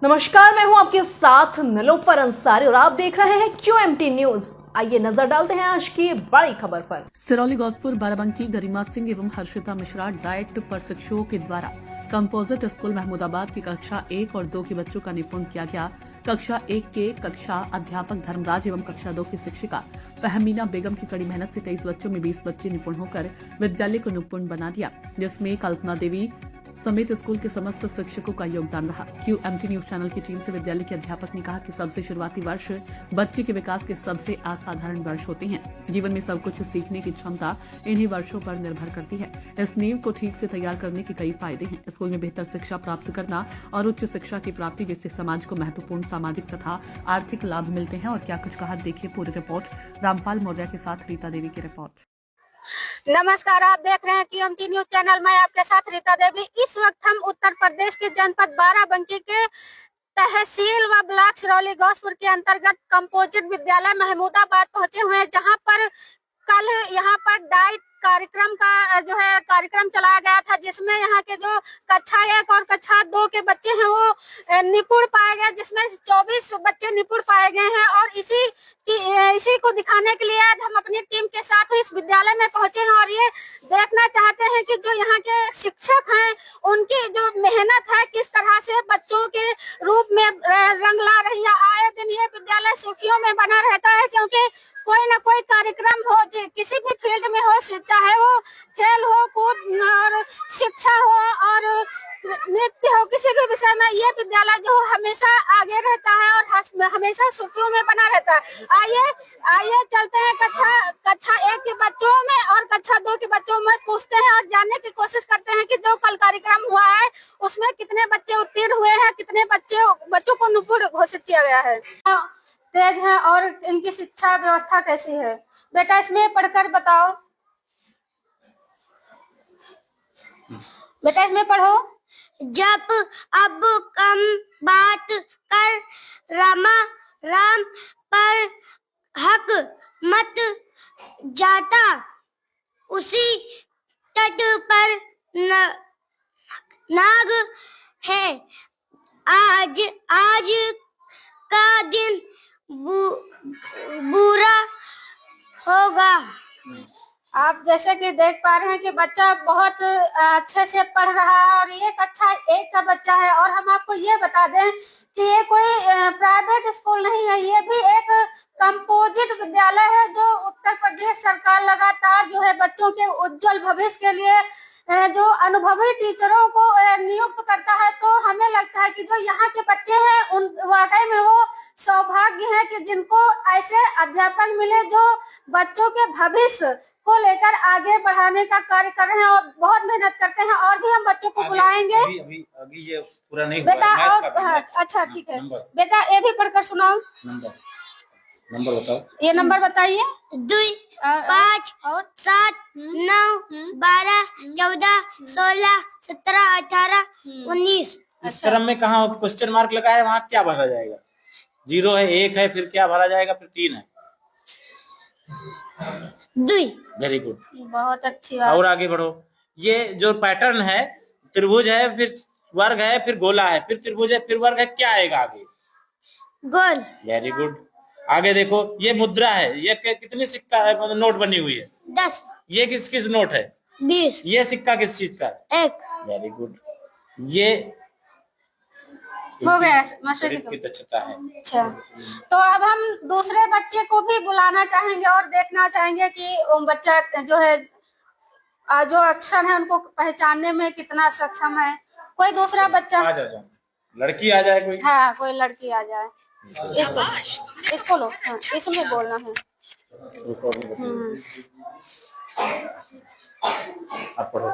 नमस्कार, मैं हूं आपके साथ निलोफर अंसारी और आप देख रहे हैं QMT न्यूज। आइए नजर डालते हैं आज की बड़ी खबर पर। सिरौली गौसपुर बाराबंकी गरिमा सिंह एवं हर्षिता मिश्रा डाइट प्रशिक्षुओं के द्वारा कंपोजिट स्कूल महमूदाबाद की कक्षा 1 और 2 के बच्चों का निपुण किया गया। कक्षा 1 के कक्षा अध्यापक धर्मराज एवं कक्षा 2 की शिक्षिका फहमीना बेगम की कड़ी मेहनत से 23 बच्चों में 20 बच्चे निपुण होकर विद्यालय को निपुण बना दिया, जिसमें कल्पना देवी समेत स्कूल के समस्त शिक्षकों का योगदान रहा। QMT न्यूज चैनल की टीम से विद्यालय के अध्यापक ने कहा कि सबसे शुरुआती वर्ष बच्चे के विकास के सबसे असाधारण वर्ष होते हैं। जीवन में सब कुछ सीखने की क्षमता इन्हीं वर्षों पर निर्भर करती है। इस नींव को ठीक से तैयार करने के कई फायदे हैं। स्कूल में बेहतर शिक्षा प्राप्त करना और उच्च शिक्षा की प्राप्ति, जिससे समाज को महत्वपूर्ण सामाजिक तथा आर्थिक लाभ मिलते हैं। और क्या कुछ कहा, देखिए पूरी रिपोर्ट। रामपाल मौर्य के साथ रीता देवी की रिपोर्ट। नमस्कार, आप देख रहे हैं QMT न्यूज चैनल। मैं आपके साथ रीता देवी। इस वक्त हम उत्तर प्रदेश के जनपद बाराबंकी के तहसील व ब्लॉक सिरौली गौसपुर के अंतर्गत कंपोजिट विद्यालय महमूदाबाद पहुंचे हुए हैं, जहां पर कल यहाँ पर डाइट कार्यक्रम का जो है कार्यक्रम चलाया गया था, जिसमें यहाँ के जो कक्षा 1 और कक्षा 2 के बच्चे हैं वो निपुण पाए गए, जिसमें 24 बच्चे निपुण पाए गए हैं। और इसी को दिखाने के लिए आज हम अपनी टीम के साथ इस विद्यालय में पहुंचे हैं और ये देखना चाहते हैं कि जो यहाँ के शिक्षक हैं उनकी जो मेहनत है किस तरह से बच्चों के रूप में रंग ला रही है। आए दिन ये विद्यालय सुर्खियों में बना रहता है, क्योंकि कोई ना कोई कार्यक्रम हो, किसी भी फील्ड में हो, चाहे वो खेल हो, कूद और शिक्षा हो और नृत्य हो, किसी भी विषय में ये विद्यालय जो हमेशा आगे रहता है और हमेशा सुर्खियों में बना रहता है। आइए चलते हैं कक्षा 1 के बच्चों में और कक्षा 2 के बच्चों में पूछते हैं और जानने की कोशिश करते हैं कि जो कल कार्यक्रम हुआ है उसमें कितने बच्चे उत्तीर्ण हुए हैं, कितने बच्चों को निपुण घोषित किया गया है, तेज है और इनकी शिक्षा व्यवस्था कैसी है। बेटा इसमें पढ़कर बताओ, बेटा इसमें पढ़ो। जब अब कम बात कर राम पर हक मत जाता, उसी तट पर नाग है। आज का दिन बुरा होगा। आप जैसे कि देख पा रहे हैं कि बच्चा बहुत अच्छे से पढ़ रहा है और ये कक्षा 1 का बच्चा है। और हम आपको ये बता दें कि ये कोई प्राइवेट स्कूल नहीं है, ये भी एक कंपोजिट विद्यालय है जो उत्तर प्रदेश सरकार लगातार जो है बच्चों के उज्जवल भविष्य के लिए जो अनुभवी टीचरों को नियुक्त करता है। तो हमें लगता है कि जो यहाँ के बच्चे हैं उन वाकई में वो सौभाग्य है कि जिनको ऐसे अध्यापक मिले जो बच्चों के भविष्य को लेकर आगे बढ़ाने का कार्य कर रहे हैं और बहुत मेहनत करते हैं। और भी हम बच्चों को बुलाएंगे। अभी ये पूरा नहीं बेटा हुआ और अच्छा ठीक है बेटा, ये भी पढ़कर सुनाओ। नंबर बताओ। ये नंबर बताइए। 2 5 और 7 9 12 14 16 17 18 19। इस क्रम में कहाँ क्वेश्चन मार्क लगा है, वहाँ क्या भरा जाएगा? 0 है, 1 है, फिर क्या भरा जाएगा, फिर 3 है। 2। वेरी गुड, बहुत अच्छी बात। और आगे बढ़ो। ये जो पैटर्न है, त्रिभुज है, फिर वर्ग है, फिर गोला है, फिर त्रिभुज है, फिर वर्ग है, क्या आएगा आगे? गोल। Very good. आगे देखो, ये मुद्रा है, ये कितनी सिक्का है, मतलब नोट बनी हुई है? 10। ये किस नोट है? 20। ये सिक्का किस चीज का? 1। Very good. ये हो गया मास्टर जी की दक्षता है। अच्छा, तो अब हम दूसरे बच्चे को भी बुलाना चाहेंगे और देखना चाहेंगे कि वो बच्चा जो है जो अक्षर है उनको पहचानने में कितना सक्षम है। कोई दूसरा बच्चा आ जाओ, लड़की आ जाए कोई। हाँ, कोई लड़की आ जाए। इसको लो। हाँ, इसमें बोलना है। अब पढ़ो।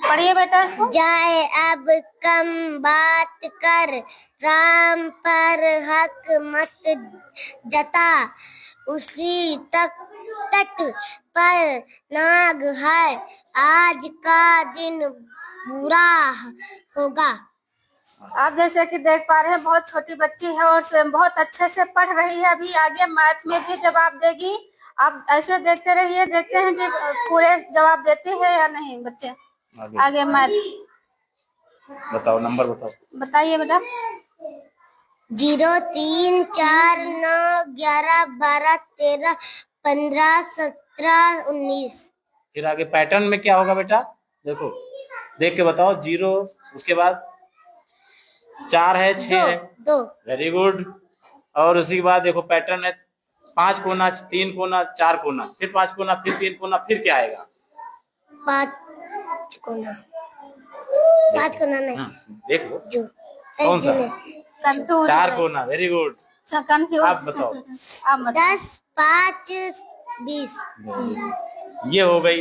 पढ़िए बेटा इसको। जाए अब कम बात कर राम पर हक मत जता, उसी तट पर नाग है। आज का दिन बुरा होगा। आप जैसे कि देख पा रहे हैं बहुत छोटी बच्ची है और बहुत अच्छे से पढ़ रही है। अभी आगे मैथ में भी जवाब देगी। आप ऐसे देखते रहिए, देखते हैं कि पूरे जवाब देती है या नहीं बच्चे। आगे मैथ बताओ, नंबर बताओ। बताइए बेटा। 0 3 4 9 11 12 13 15 17 19। फिर आगे पैटर्न में क्या होगा बेटा, देखो देख के बताओ। 0 उसके बाद 4 है, 6 है, 2 वेरी गुड। और उसी के बाद देखो पैटर्न है 5 कोना, 3 कोना, 4 कोना, फिर 5 कोना, फिर 3 कोना, फिर क्या आएगा? 5 कोना। 5 कोना नहीं, देख लो जो कौन सा? कंफ्यूज 4 कोना, वेरी गुड। कंफ्यूज आप बताओ। आप बताओ। 10 5 20। ये हो गई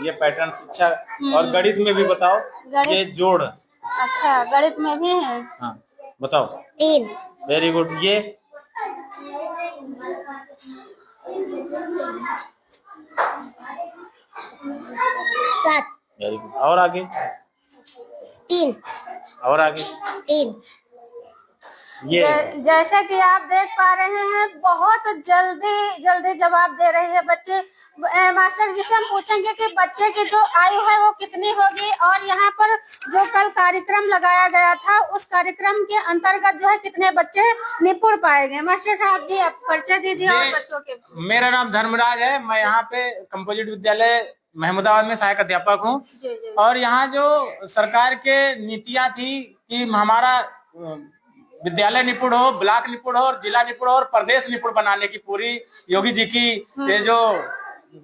ये पैटर्न शिक्षा। और गणित में भी बताओ, गणित- ये जोड़। अच्छा, गणित में भी है। हाँ बताओ। 3 वेरी गुड। ये 7 वेरी गुड। और आगे? 3 और आगे? 3। ये जैसे कि आप देख पा रहे हैं, बहुत जल्दी जल्दी जवाब दे रहे हैं बच्चे। मास्टर जी से हम पूछेंगे कि बच्चे की जो आयु है वो कितनी होगी, और यहाँ पर जो कल कार्यक्रम लगाया गया था उस कार्यक्रम के अंतर्गत जो है कितने बच्चे निपुण पाए गए। मास्टर साहब जी, आप परिचय दीजिए और बच्चों के। मेरा नाम धर्मराज है। मैं यहाँ पे कंपोजिट विद्यालय महमूदाबाद में सहायक अध्यापक हूँ। जी जी। और यहाँ जो सरकार के नीतियां थी कि हमारा विद्यालय निपुण हो, ब्लॉक निपुण हो, और जिला निपुण हो, और प्रदेश निपुण बनाने की पूरी योगी जी की ये जो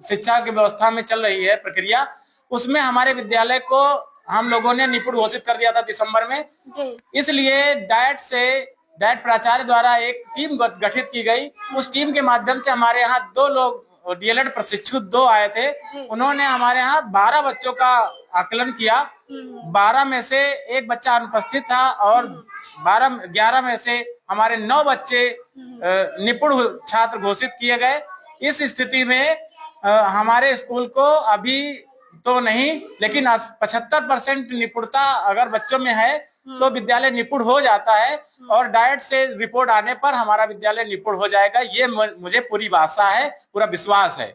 शिक्षा की व्यवस्था में चल रही है प्रक्रिया, उसमें हमारे विद्यालय को हम लोगों ने निपुण घोषित कर दिया था दिसंबर में जी। इसलिए डाइट प्राचार्य द्वारा एक टीम गठित की गई। उस टीम के माध्यम से हमारे यहाँ 2 लोग डीएलएड प्रशिक्षुत 2 आए थे। उन्होंने हमारे यहाँ 12 बच्चों का आकलन किया। 12 में से एक बच्चा अनुपस्थित था, और 11 में से हमारे 9 बच्चे निपुण छात्र घोषित किए गए। इस स्थिति में हमारे स्कूल को अभी तो नहीं, लेकिन 75% निपुणता अगर बच्चों में है तो विद्यालय निपुण हो जाता है, और डाइट से रिपोर्ट आने पर हमारा विद्यालय निपुण हो जाएगा। ये मुझे पूरी आशा है, पूरा विश्वास है।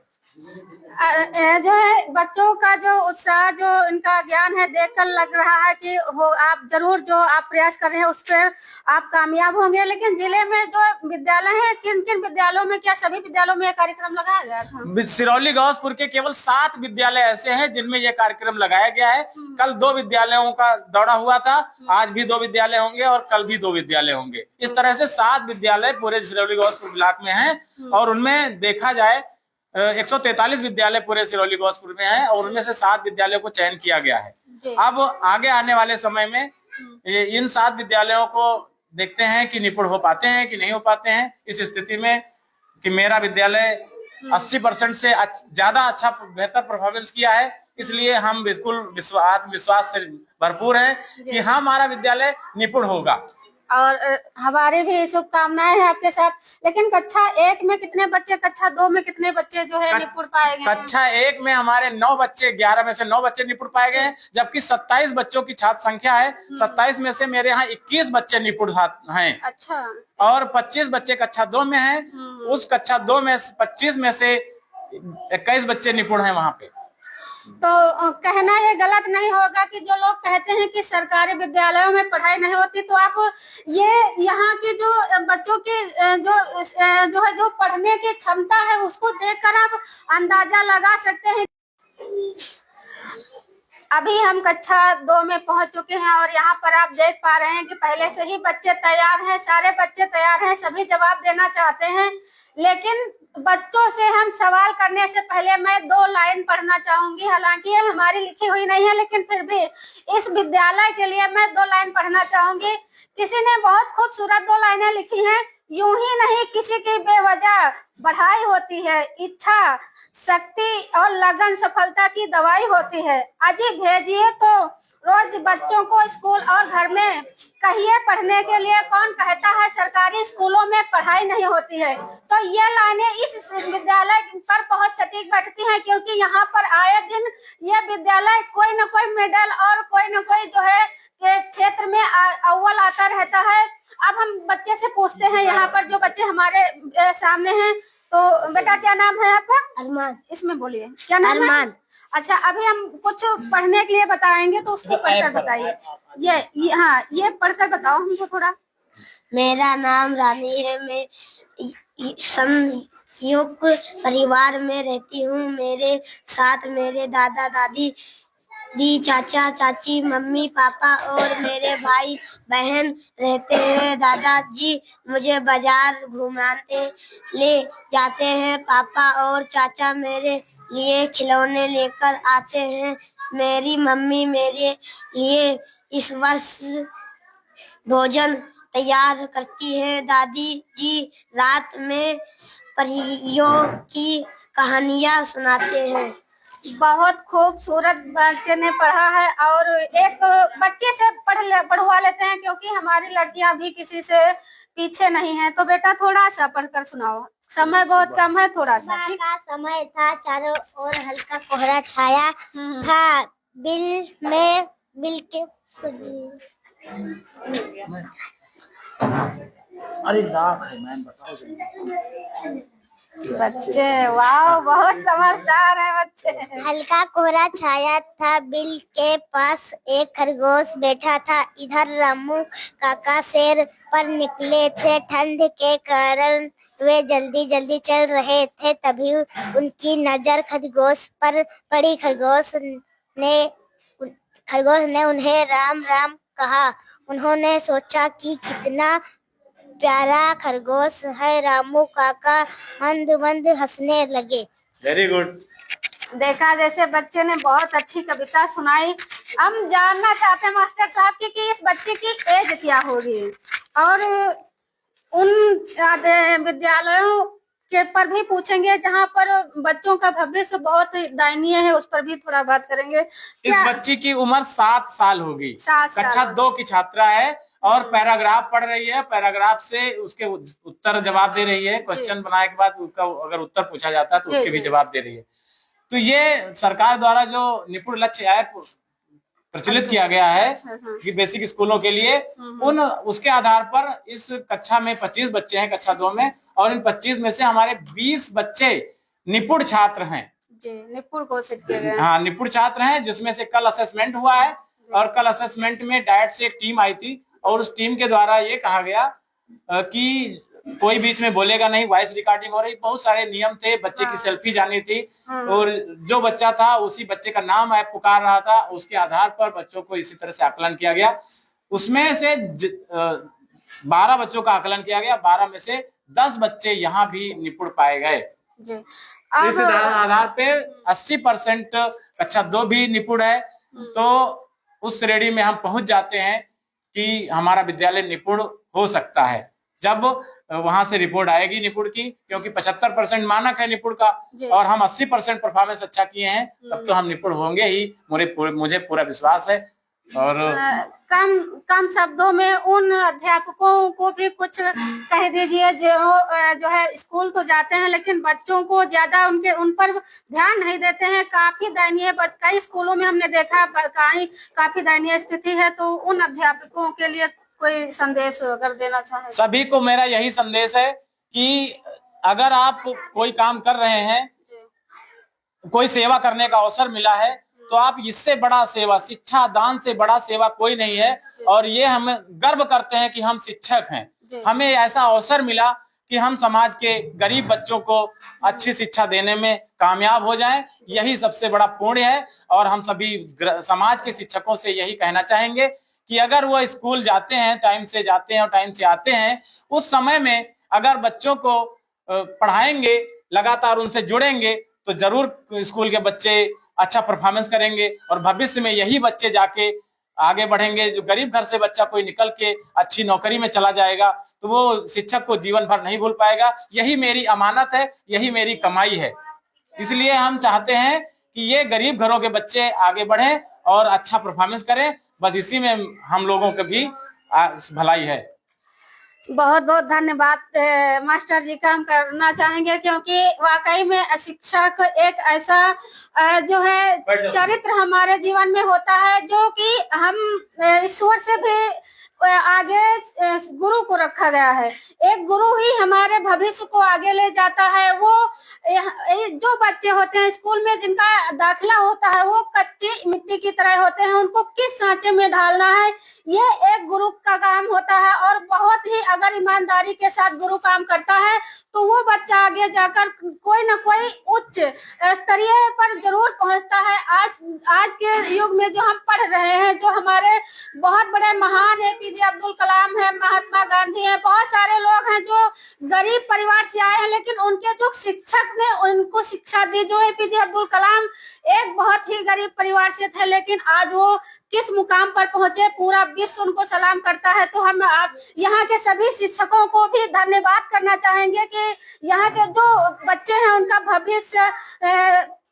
जो है बच्चों का जो उत्साह, जो इनका ज्ञान है, देखकर लग रहा है कि वो आप जरूर जो आप प्रयास कर रहे हैं उस पर आप कामयाब होंगे। लेकिन जिले में जो विद्यालय है, किन किन विद्यालयों में, क्या सभी विद्यालयों में यह कार्यक्रम लगाया गया था? सिरौली गौसपुर के केवल 7 विद्यालय ऐसे हैं जिनमें यह कार्यक्रम लगाया गया है। कल 2 विद्यालयों का दौरा हुआ था, आज भी 2 विद्यालय होंगे और कल भी 2 विद्यालय होंगे। इस तरह से 7 विद्यालय पूरे सिरौली गौसपुर ब्लॉक में हैं, और उनमें देखा जाए 143 विद्यालय पूरे सिरौली गौसपुर में है, और उनमें से 7 विद्यालयों को चयन किया गया है। अब आगे आने वाले समय में इन 7 विद्यालयों को देखते हैं कि निपुण हो पाते हैं कि नहीं हो पाते हैं। इस स्थिति में कि मेरा विद्यालय 80% से ज्यादा अच्छा बेहतर परफॉर्मेंस किया है, इसलिए हम बिल्कुल आत्मविश्वास से भरपूर हैं कि हमारा विद्यालय निपुण होगा। और हमारी भी शुभकामनाएं हैं आपके साथ। लेकिन कक्षा 1 में कितने बच्चे, कक्षा 2 में कितने बच्चे जो है निपुण पाए गए? कक्षा 1 में हमारे 9 बच्चे, 11 में से 9 बच्चे निपुण पाए गए हैं, जबकि 27 बच्चों की छात्र संख्या है। 27 में से मेरे यहाँ 21 बच्चे निपुण हैं। अच्छा। और 25 बच्चे कक्षा 2 में हैं। उस कक्षा 2 में 25 में से 21 बच्चे निपुण हैं वहां पे। तो कहना ये गलत नहीं होगा कि जो लोग कहते हैं कि सरकारी विद्यालयों में पढ़ाई नहीं होती, तो आप ये यहाँ की जो बच्चों की जो है जो पढ़ने की क्षमता है उसको देखकर आप अंदाजा लगा सकते हैं। अभी हम कक्षा 2 में पहुंच चुके हैं, और यहाँ पर आप देख पा रहे हैं कि पहले से ही बच्चे तैयार हैं, सारे बच्चे तैयार हैं, सभी जवाब देना चाहते हैं। लेकिन बच्चों से हम सवाल करने से पहले मैं 2 लाइन पढ़ना चाहूंगी। हालांकि ये हमारी लिखी हुई नहीं है, लेकिन फिर भी इस विद्यालय के लिए मैं 2 लाइन पढ़ना चाहूंगी। किसी ने बहुत खूबसूरत 2 लाइनें लिखी हैं। यूं ही नहीं किसी की बेवजह बढ़ाई होती है, इच्छा शक्ति और लगन सफलता की दवाई होती है। अजी भेजिए तो रोज बच्चों को स्कूल और घर में, कहिए पढ़ने के लिए कौन कहता है सरकारी स्कूलों में पढ़ाई नहीं होती है। तो ये लाइनें इस विद्यालय पर बहुत सटीक बैठती हैं, क्योंकि यहाँ पर आए दिन ये विद्यालय कोई न कोई मेडल और कोई न कोई जो है के क्षेत्र में अव्वल आता रहता है। अब हम बच्चे से पूछते हैं, यहाँ पर जो बच्चे हमारे सामने हैं। तो बेटा क्या नाम है आपका? अरमान। इसमें बोलिए, क्या नाम है? अरमान। अच्छा, अभी हम कुछ पढ़ने के लिए बताएंगे तो उसको पढ़कर बताइए। ये हाँ, ये पढ़कर बताओ हमको थोड़ा। मेरा नाम रानी है। मैं संयुक्त परिवार में रहती हूँ। मेरे साथ मेरे दादा दादी चाचा चाची मम्मी पापा और मेरे भाई बहन रहते हैं। दादाजी मुझे बाजार घुमाते ले जाते हैं। पापा और चाचा मेरे लिए खिलौने लेकर आते हैं। मेरी मम्मी मेरे लिए इस वर्ष भोजन तैयार करती है। दादी जी रात में परियों की कहानियाँ सुनाते हैं। बहुत खूबसूरत बच्चे ने पढ़ा है और एक बच्चे से पढ़वा लेते हैं क्योंकि हमारी लड़कियां भी किसी से पीछे नहीं है। तो बेटा थोड़ा सा पढ़कर सुनाओ, समय बहुत कम है, थोड़ा सा। ठीक। का समय था, चारों ओर हल्का कोहरा छाया था। बिल के अरे लाख है मैम, बताओ जल्दी। बच्चे वाह, बहुत समझदार है बच्चे। हल्का कोहरा छाया था। बिल के पास एक खरगोश बैठा था। इधर रामू काका सैर पर निकले थे। ठंड के कारण वे जल्दी जल्दी चल रहे थे। तभी उनकी नजर खरगोश पर पड़ी। खरगोश ने उन्हें राम राम कहा। उन्होंने सोचा कि कितना प्यारा खरगोश है। रामू काका मंद मंद हंसने लगे। Very good. देखा, जैसे बच्चे ने बहुत अच्छी कविता सुनाई। हम जानना चाहते हैं मास्टर साहब कि इस बच्चे की एज क्या होगी और उन विद्यालयों के पर भी पूछेंगे जहां पर बच्चों का भविष्य बहुत दयनीय है, उस पर भी थोड़ा बात करेंगे। इस बच्ची की उम्र 7 साल होगी। 7 साल। कक्षा 2 की छात्रा है और पैराग्राफ पढ़ रही है। पैराग्राफ से उसके उत्तर जवाब दे रही है। क्वेश्चन बनाने के बाद उसका अगर उत्तर पूछा जाता है तो उसके भी जवाब दे रही है। तो ये सरकार द्वारा जो निपुण लक्ष्य ऐप प्रचलित किया गया है कि बेसिक स्कूलों के लिए, उसके आधार पर इस कक्षा में 25 बच्चे हैं कक्षा 2 में, और इन 25 में से हमारे 20 बच्चे निपुण छात्र हैं जी, निपुण घोषित किए गए। हाँ, निपुण छात्र हैं, जिसमें से कल असेसमेंट हुआ है और कल असेसमेंट में डाइट से एक टीम आई थी और उस टीम के द्वारा ये कहा गया कि कोई बीच में बोलेगा नहीं, वॉइस रिकॉर्डिंग हो रही, बहुत सारे नियम थे। बच्चे की सेल्फी जानी थी और जो बच्चा था उसी बच्चे का नाम ऐप पुकार रहा था। उसके आधार पर बच्चों को इसी तरह से आकलन किया गया। उसमें से 12 बच्चों का आकलन किया गया। 12 में से 10 बच्चे यहाँ भी निपुण पाए गए। इस आधार पे 80% कक्षा 2 भी निपुण है। तो उस श्रेणी में हम पहुंच जाते हैं कि हमारा विद्यालय निपुण हो सकता है जब वहां से रिपोर्ट आएगी निपुण की, क्योंकि 75% मानक है निपुण का और हम 80% परफॉर्मेंस अच्छा किए हैं, तब तो हम निपुण होंगे ही, मुझे पूरा विश्वास है। और कम शब्दों में उन अध्यापकों को भी कुछ कह दीजिए जो है स्कूल तो जाते हैं लेकिन बच्चों को ज्यादा उन पर ध्यान नहीं देते हैं। काफी दयनीय, कई स्कूलों में हमने देखा काफी दयनीय स्थिति है। तो उन अध्यापकों के लिए कोई संदेश अगर देना चाहें? सभी को मेरा यही संदेश है कि अगर आप कोई काम कर रहे हैं, कोई सेवा करने का अवसर मिला है, तो आप इससे बड़ा सेवा, शिक्षा दान से बड़ा सेवा कोई नहीं है। और ये हम गर्व करते हैं कि हम शिक्षक हैं। हमें ऐसा अवसर मिला कि हम समाज के गरीब बच्चों को अच्छी शिक्षा देने में कामयाब हो जाएं, यही सबसे बड़ा पुण्य है। और हम सभी समाज के शिक्षकों से यही कहना चाहेंगे कि अगर वो स्कूल जाते हैं, टाइम से जाते हैं और टाइम से आते हैं, उस समय में अगर बच्चों को पढ़ाएंगे, लगातार उनसे जुड़ेंगे, तो जरूर स्कूल के बच्चे अच्छा परफॉर्मेंस करेंगे और भविष्य में यही बच्चे जाके आगे बढ़ेंगे। जो गरीब घर से बच्चा कोई निकल के अच्छी नौकरी में चला जाएगा तो वो शिक्षक को जीवन भर नहीं भूल पाएगा। यही मेरी अमानत है, यही मेरी कमाई है। इसलिए हम चाहते हैं कि ये गरीब घरों के बच्चे आगे बढ़ें और अच्छा परफॉर्मेंस करें। बस इसी में हम लोगों की भी भलाई है। बहुत बहुत धन्यवाद मास्टर जी का हम करना चाहेंगे, क्योंकि वाकई में शिक्षक एक ऐसा जो है चरित्र हमारे जीवन में होता है जो कि हम ईश्वर से भी आगे गुरु को रखा गया है। एक गुरु ही हमारे भविष्य को आगे ले जाता है। वो जो बच्चे होते हैं स्कूल में जिनका दाखिला होता है वो कच्ची मिट्टी की तरह होते हैं, उनको किस सांचे में ढालना है ये एक गुरु का काम होता है। और बहुत ही अगर ईमानदारी के साथ गुरु काम करता है तो वो बच्चा आगे जाकर कोई ना कोई उच्च स्तरीय पर जरूर पहुंचता है। आज के युग में जो हम पढ़ रहे हैं, जो हमारे बहुत बड़े महान एपीजे अब्दुल कलाम है, महात्मा गांधी है, बहुत सारे लोग हैं जो गरीब परिवार से आए हैं, लेकिन उनके जो शिक्षक ने उनको शिक्षा दी, जो एपीजे अब्दुल कलाम एक बहुत ही गरीब परिवार से थे, लेकिन आज वो किस मुकाम पर पहुंचे, पूरा विश्व उनको सलाम करता है। तो हम आप यहाँ के सभी शिक्षकों को भी धन्यवाद करना चाहेंगे कि यहाँ के जो बच्चे हैं उनका भविष्य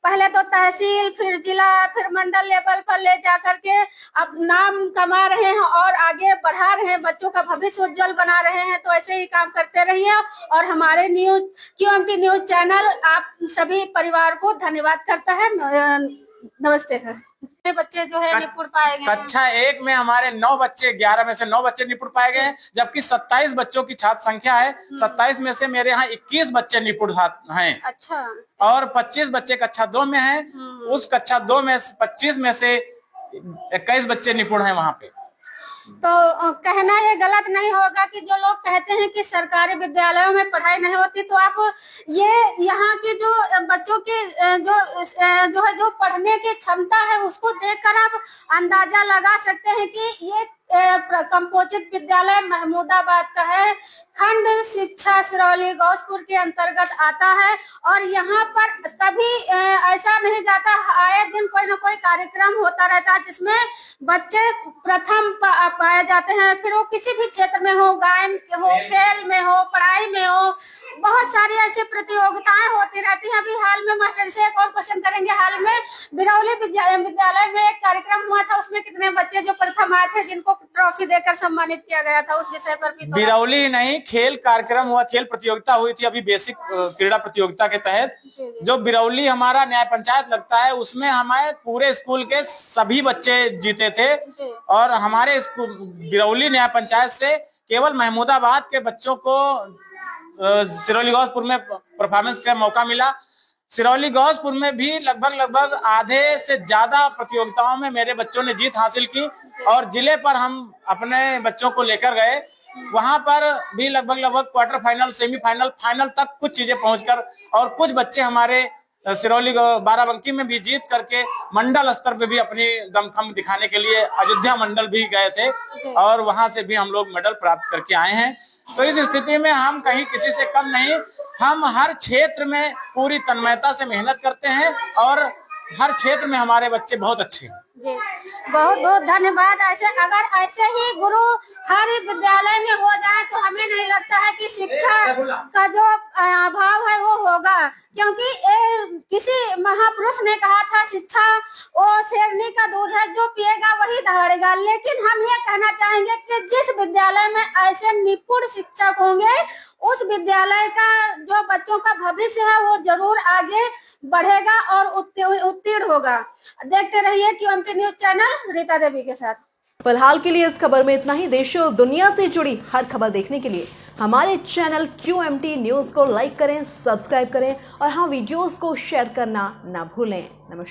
पहले तो तहसील, फिर जिला, फिर मंडल लेवल पर ले जाकर के अब नाम कमा रहे हैं और आगे बढ़ा रहे हैं, बच्चों का भविष्य उज्जवल बना रहे हैं। तो ऐसे ही काम करते रहिए और हमारे QMT न्यूज चैनल आप सभी परिवार को धन्यवाद करता है। नमस्ते सर। बच्चे जो है निपुण पाए गए। कक्षा 1 में हमारे 9 बच्चे, 11 में से 9 बच्चे निपुण पाए गए हैं, जबकि 27 बच्चों की छात्र संख्या है। 27 में से मेरे यहाँ 21 बच्चे निपुण हैं। अच्छा। और 25 बच्चे कक्षा 2 में हैं। उस कक्षा 2 में 25 में से 21 बच्चे निपुण हैं वहाँ पे। तो कहना ये गलत नहीं होगा कि जो लोग कहते हैं कि सरकारी विद्यालयों में पढ़ाई नहीं होती, तो आप ये यहाँ की जो बच्चों की जो पढ़ने की क्षमता है उसको देखकर आप अंदाजा लगा सकते हैं कि ये कंपोजिट विद्यालय महमूदाबाद का है। खंड शिक्षा सिरौली गौसपुर के अंतर्गत आता है और यहाँ पर कभी ऐसा नहीं जाता, आए दिन कोई ना कोई कार्यक्रम होता रहता है जिसमें बच्चे प्रथम पाए जाते हैं। फिर वो किसी भी क्षेत्र में हो, गायन हो, खेल में हो, पढ़ाई में हो, बहुत सारी ऐसी प्रतियोगिताएं होती रहती हैं। अभी हाल में मास्टर से एक और क्वेश्चन करेंगे। हाल में बिरौली विद्यालय में एक कार्यक्रम हुआ था, उसमें कितने बच्चे जो प्रथम आए थे जिनको ट्रॉफी देकर सम्मानित किया गया था, उस विषय पर भी बिरौली नहीं, खेल कार्यक्रम हुआ, खेल प्रतियोगिता हुई थी अभी बेसिक क्रीड़ा प्रतियोगिता के तहत। जो बिरौली हमारा न्याय पंचायत लगता है उसमें हमारे पूरे स्कूल के सभी बच्चे जीते थे। और हमारे स्कूल बिरौली न्याय पंचायत से केवल महमूदाबाद के बच्चों को सिरौली गौसपुर में परफॉर्मेंस का मौका मिला। सिरौली गौसपुर में भी लगभग आधे से ज्यादा प्रतियोगिताओं में मेरे बच्चों ने जीत हासिल की। और जिले पर हम अपने बच्चों को लेकर गए, वहां पर भी लगभग क्वार्टर फाइनल, सेमीफाइनल, फाइनल तक कुछ चीजें पहुंचकर, और कुछ बच्चे हमारे सिरौली बाराबंकी में भी जीत करके मंडल स्तर पे भी अपनी दमखम दिखाने के लिए अयोध्या मंडल भी गए थे और वहां से भी हम लोग मेडल प्राप्त करके आए हैं। तो इस स्थिति में हम कहीं किसी से कम नहीं, हम हर क्षेत्र में पूरी तन्मयता से मेहनत करते हैं और हर क्षेत्र में हमारे बच्चे बहुत अच्छे हैं। जी, बहुत बहुत धन्यवाद। अगर ऐसे ही गुरु हर विद्यालय में हो जाए तो हमें नहीं लगता है कि शिक्षा का जो अभाव है वो होगा, क्योंकि किसी महापुरुष ने कहा था शिक्षा वो शेरनी का दूध है, जो पिएगा वही दहाड़ेगा। लेकिन हम ये कहना चाहेंगे कि जिस विद्यालय में ऐसे निपुण शिक्षक होंगे उस विद्यालय का जो बच्चों का भविष्य है वो जरूर आगे बढ़ेगा और उत्तीर्ण होगा। देखते रहिए QMT news channel Rita Devi के साथ। फिलहाल के लिए इस खबर में इतना ही। देश और दुनिया से जुड़ी हर खबर देखने के लिए हमारे चैनल QMT न्यूज को लाइक करें, सब्सक्राइब करें और हाँ, वीडियोस को शेयर करना ना भूलें। नमस्कार।